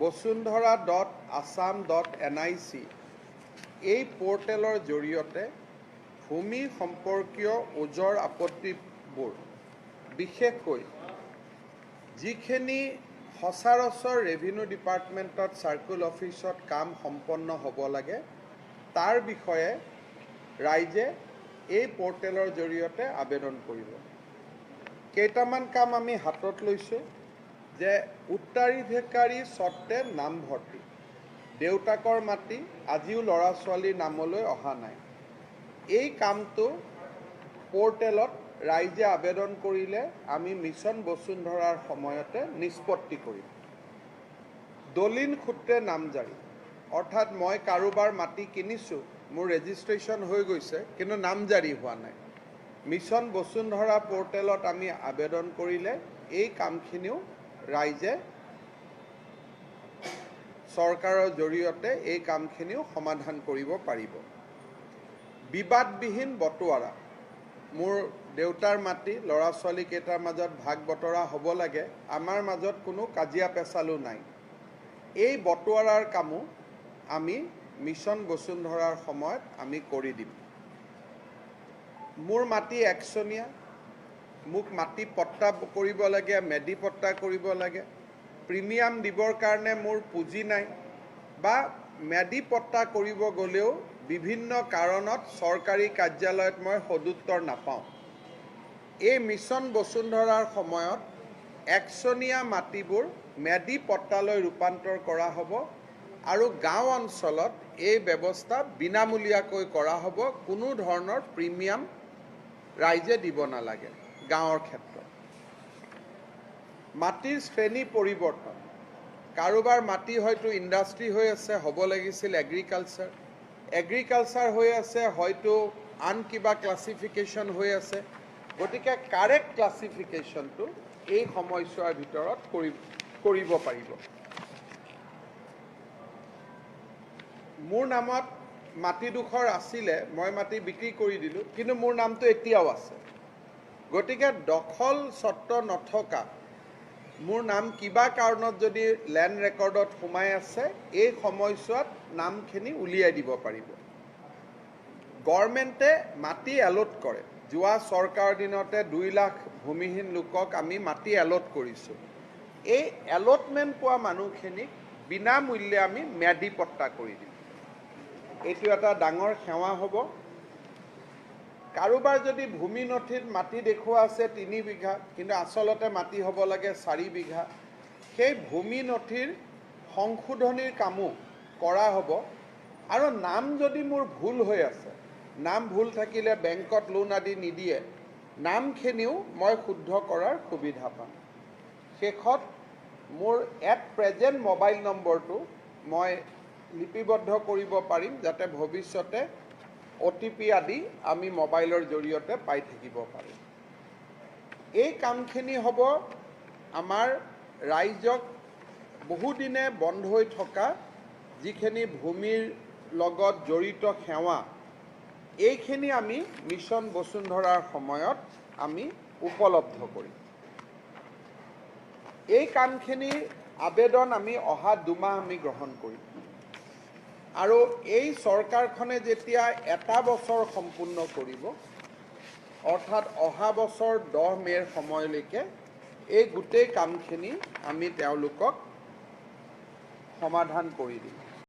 বসুন্ধৰা.assam.nic এই পোৰ্টেলৰ জৰিয়তে ভূমি সম্পৰ্কীয় ওজৰ আপত্তিবোৰ বিশেষকৈ যিখিনি সচৰাচৰ ৰেভিনিউ ডিপাৰ্টমেণ্টত চাৰ্কুল অফিচত কাম সম্পন্ন হ'ব লাগে তাৰ বিষয়ে ৰাইজে এই পোৰ্টেলৰ জৰিয়তে আবেদন কৰিব। কেইটামান কাম আমি হাতত লৈছোঁ যে উত্তৰাধিকাৰী স্বত্বে নামভৰ্তি, দেউতাকৰ মাটি আজিও ল'ৰা ছোৱালীৰ নামলৈ অহা নাই। এই কামটো পোৰ্টেলত ৰাইজে আবেদন কৰিলে আমি মিছন বসুন্ধৰাৰ সময়তে নিষ্পত্তি কৰিম। দলিল সূত্ৰে নামজাৰি, অৰ্থাৎ মই কাৰোবাৰ মাটি কিনিছোঁ, মোৰ ৰেজিষ্ট্ৰেশ্যন হৈ গৈছে কিন্তু নামজাৰি হোৱা নাই। মিছন বসুন্ধৰা পোৰ্টেলত আমি আবেদন কৰিলে এই কামখিনিও ৰাইজে চৰকাৰৰ জৰিয়তে এই কামখিনিও সমাধান কৰিব পাৰিব। বিবাদবিহীন বটোৱাৰা, মোৰ দেউতাৰ মাটি ল'ৰা ছোৱালীকেইটাৰ মাজত ভাগ বতৰা হ'ব লাগে, আমাৰ মাজত কোনো কাজিয়া পেচালো নাই। এই বটোৱাৰাৰ কামো আমি মিছন বসুন্ধৰাৰ সময়ত আমি কৰি দিম। মোৰ মাটি একচনীয়া, মোক মাটি পট্টা কৰিব লাগে, মেডি পট্টা কৰিব লাগে, প্ৰিমিয়াম দিবৰ কাৰণে মোৰ পুঁজি নাই বা মেডি পট্টা কৰিব গ'লেও বিভিন্ন কাৰণত চৰকাৰী কাৰ্যালয়ত মই সদুত্তৰ নাপাওঁ। এই মিছন বসুন্ধৰাৰ সময়ত একচনীয়া মাটিবোৰ মেডি পট্টালৈ ৰূপান্তৰ কৰা হ'ব আৰু গাঁও অঞ্চলত এই ব্যৱস্থা বিনামূলীয়াকৈ কৰা হ'ব। কোনো ধৰণৰ প্ৰিমিয়াম ৰাইজে দিব নালাগে। গাঁৱৰ ক্ষেত্ৰত মাটিৰ শ্ৰেণী পৰিৱৰ্তন, কাৰোবাৰ মাটি হয়তো ইণ্ডাষ্ট্ৰী হৈ আছে, হ'ব লাগিছিল এগ্ৰিকালচাৰ হৈ আছে, হয়তো আন কিবা ক্লাছিফিকেশ্যন হৈ আছে। গতিকে কাৰেক্ট ক্লাছিফিকেশ্যনটো এই সময়ছোৱাৰ ভিতৰত কৰিব পাৰিব। মোৰ নামত মাটিডোখৰ আছিলে, মই মাটি বিক্ৰী কৰি দিলোঁ, কিন্তু মোৰ নামটো এতিয়াও আছে। গতিকে দখল স্বত্ব নথকা মোৰ নাম কিবা কাৰণত যদি লেণ্ড ৰেকৰ্ডত সোমাই আছে, এই সময়ছোৱাত নামখিনি উলিয়াই দিব পাৰিব। গভৰ্ণমেণ্টে মাটি এলট কৰে। যোৱা চৰকাৰৰ দিনতে 2 লাখ ভূমিহীন লোকক আমি মাটি এলট কৰিছোঁ। এই এলটমেণ্ট পোৱা মানুহখিনিক বিনামূল্যে আমি ম্যাদী পট্টা কৰি দিম। এইটো এটা ডাঙৰ সেৱা হ'ব। কাৰোবাৰ যদি ভূমি নথিত মাটি দেখুওৱা আছে 3 বিঘা, কিন্তু আচলতে মাটি হ'ব লাগে 4 বিঘা, সেই ভূমি নথিৰ সংশোধনীৰ কামো কৰা হ'ব। আৰু নাম যদি মোৰ ভুল হৈ আছে, নাম ভুল থাকিলে বেংকত লোন আদি নিদিয়ে, নামখিনিও মই শুদ্ধ কৰাৰ সুবিধা পাম। শেষত মোৰ এট প্ৰেজেণ্ট মোবাইল নম্বৰটো মই লিপিবদ্ধ কৰিব পাৰিম, যাতে ভৱিষ্যতে OTP আদি আমি মোবাইলৰ জৰিয়তে পাই থাকিব পাৰিম। এই কামখিনি হ'ব আমাৰ ৰাইজক বহুদিনে বন্ধ হৈ থকা যিখিনি ভূমিৰ লগত জড়িত সেৱা, এইখিনি আমি মিছন বসুন্ধৰাৰ সময়ত আমি উপলব্ধ কৰিম। এই কামখিনিৰ আবেদন আমি অহা 2 মাহ আমি গ্ৰহণ কৰিম। আৰু এই চৰকাৰখনে যেতিয়া 1 বছৰ সম্পূৰ্ণ কৰিব, অৰ্থাৎ অহা বছৰ 10 মে'ৰ সময়লৈকে এই গোটেই কামখিনি আমি তেওঁলোকক সমাধান কৰি দিম।